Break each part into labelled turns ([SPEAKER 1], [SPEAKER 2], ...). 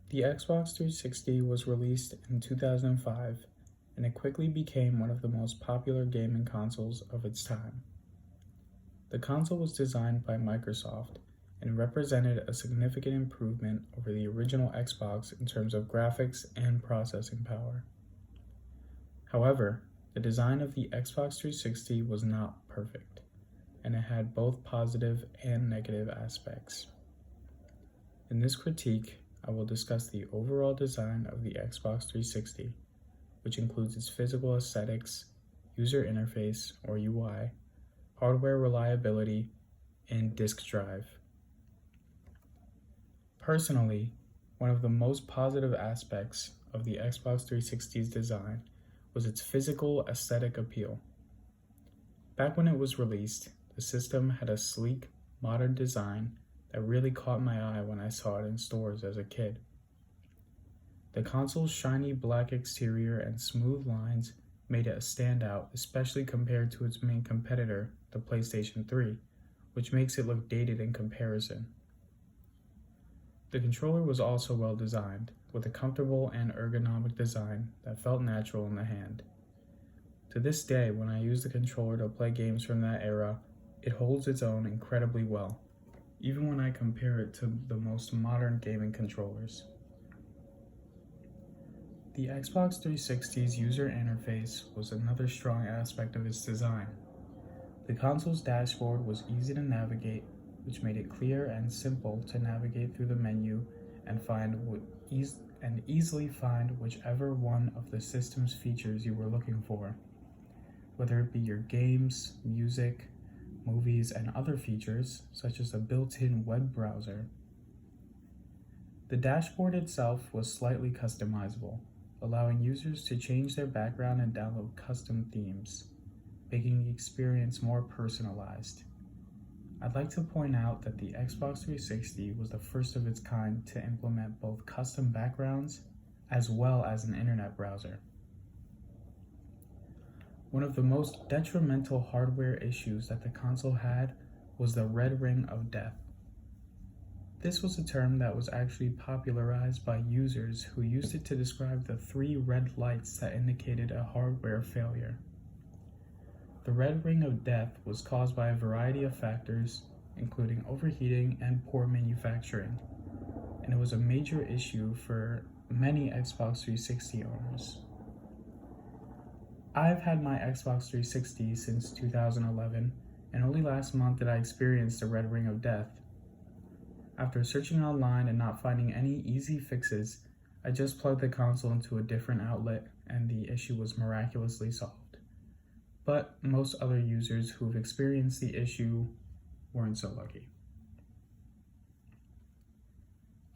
[SPEAKER 1] The Xbox 360 was released in 2005, and it quickly became one of the most popular gaming consoles of its time. The console was designed by Microsoft and represented a significant improvement over the original Xbox in terms of graphics and processing power. However, the design of the Xbox 360 was not perfect, and it had both positive and negative aspects. In this critique, I will discuss the overall design of the Xbox 360, which includes its physical aesthetics, user interface or UI, hardware reliability, and disk drive. Personally, one of the most positive aspects of the Xbox 360's design was its physical aesthetic appeal. Back when it was released, the system had a sleek, modern design that really caught my eye when I saw it in stores as a kid. The console's shiny black exterior and smooth lines made it a standout, especially compared to its main competitor, the PlayStation 3, which makes it look dated in comparison. The controller was also well designed, with a comfortable and ergonomic design that felt natural in the hand. To this day, when I use the controller to play games from that era, it holds its own incredibly well, even when I compare it to the most modern gaming controllers. The Xbox 360's user interface was another strong aspect of its design. The console's dashboard was easy to navigate, which made it clear and simple to navigate through the menu and easily find whichever one of the system's features you were looking for, whether it be your games, music, movies, and other features, such as a built-in web browser. The dashboard itself was slightly customizable, allowing users to change their background and download custom themes, making the experience more personalized. I'd like to point out that the Xbox 360 was the first of its kind to implement both custom backgrounds as well as an internet browser. One of the most detrimental hardware issues that the console had was the red ring of death. This was a term that was actually popularized by users who used it to describe the 3 red lights that indicated a hardware failure. The red ring of death was caused by a variety of factors, including overheating and poor manufacturing, and it was a major issue for many Xbox 360 owners. I've had my Xbox 360 since 2011, and only last month did I experience the red ring of death. After searching online and not finding any easy fixes, I just plugged the console into a different outlet and the issue was miraculously solved. But most other users who've experienced the issue weren't so lucky.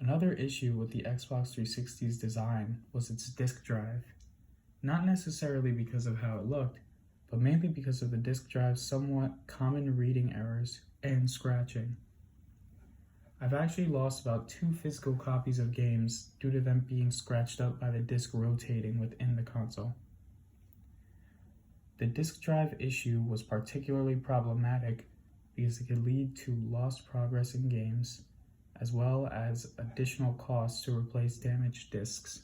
[SPEAKER 1] Another issue with the Xbox 360's design was its disk drive. Not necessarily because of how it looked, but mainly because of the disk drive's somewhat common reading errors and scratching. I've actually lost about 2 physical copies of games due to them being scratched up by the disk rotating within the console. The disk drive issue was particularly problematic because it could lead to lost progress in games, as well as additional costs to replace damaged disks.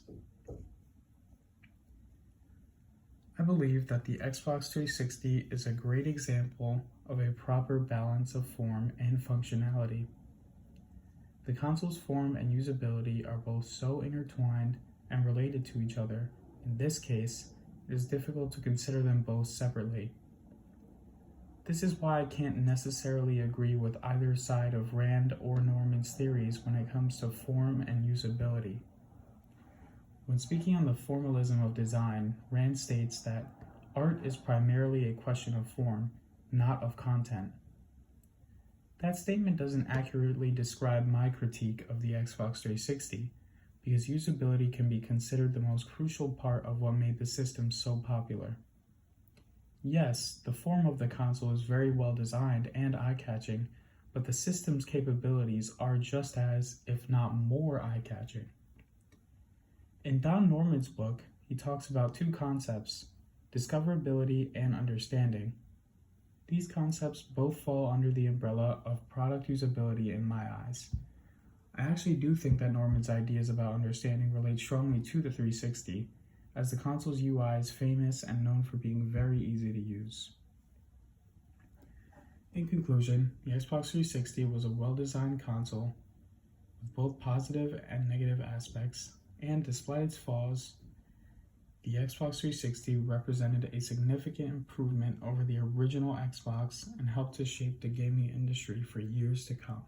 [SPEAKER 1] I believe that the Xbox 360 is a great example of a proper balance of form and functionality. The console's form and usability are both so intertwined and related to each other. In this case, it is difficult to consider them both separately. This is why I can't necessarily agree with either side of Rand or Norman's theories when it comes to form and usability. When speaking on the formalism of design, Rand states that art is primarily a question of form, not of content. That statement doesn't accurately describe my critique of the Xbox 360, because usability can be considered the most crucial part of what made the system so popular. Yes, the form of the console is very well designed and eye-catching, but the system's capabilities are just as, if not more, eye-catching. In Don Norman's book, he talks about 2 concepts, discoverability and understanding. These concepts both fall under the umbrella of product usability in my eyes. I actually do think that Norman's ideas about understanding relate strongly to the 360, as the console's UI is famous and known for being very easy to use. In conclusion, the Xbox 360 was a well-designed console with both positive and negative aspects, and despite its flaws, the Xbox 360 represented a significant improvement over the original Xbox and helped to shape the gaming industry for years to come.